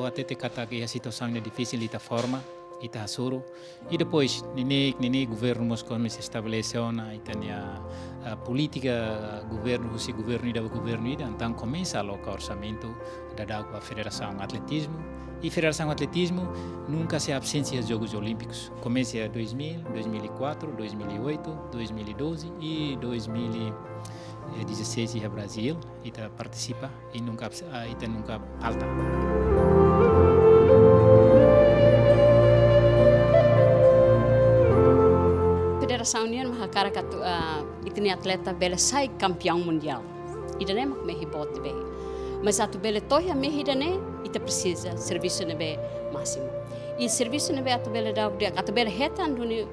Até te kata que a situação é difícil de forma e tá suru e depois nini governo moscou se estabeleceu na Itália a política governo então começa a alocar orçamento da a Federação Atletismo e Federação Atletismo nunca se absência dos Jogos Olímpicos começa em 2000, 2004, 2008, 2012 e 2016 e Brasil e participa e nunca falta. Federação União Mahakara katu itini atleta bela sai campeão mundial. Ida nem mak mehi bote be. Mas atu bela toya mehi dane ita precisa serviço nebe máximo. E serviço nebe atu bela da atu bela hetan duni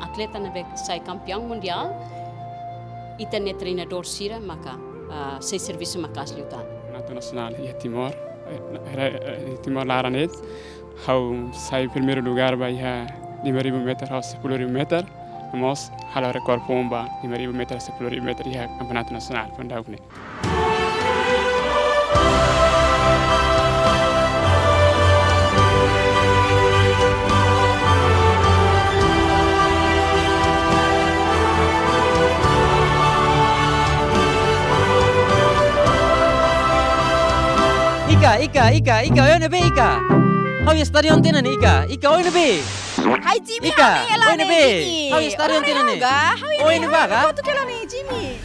atleta nebe sai campeão mundial. Ita ne treinador sira maka sai serviço makas liutan. Nacional e Timor Laranet, how sai primeiro lugar vai a 5.000 meter ao 10.000 meter. Mas halo rekor pomba 5.000 meter 10.000 meter ya campeonato nacional pandau-ne. Ika, oi na be Ika. How ya stadion tinan Ika, oi na be. Hai Jimmy, Ika, oi na be. Jimmy. How ya stadion tinan. Oi na Oi na ba ka? Kau tu jalan ni Jimmy.